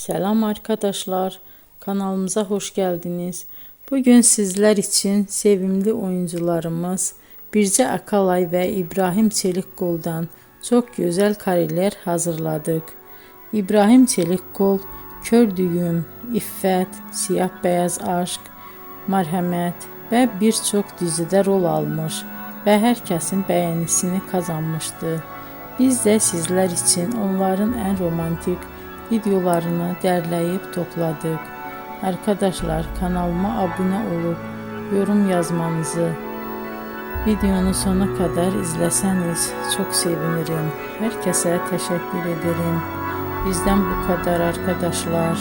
Selam arkadaşlar, kanalımıza hoş geldiniz. Bugün sizler için sevimli oyuncularımız Birce Akalay ve İbrahim Çelikkol'dan çok güzel kareler hazırladık. İbrahim Çelikkol, Kör Düğüm, İffet, Siyah Beyaz Aşk, Merhamet ve birçok dizide rol almış ve herkesin beğenisini kazanmıştı. Biz de sizler için onların en romantik videolarını derleyip topladık. Arkadaşlar, kanalıma abone olup yorum yazmanızı, videonu sona kadar izleseniz çok sevinirim. Herkese teşekkür ederim. Bizden bu kadar arkadaşlar.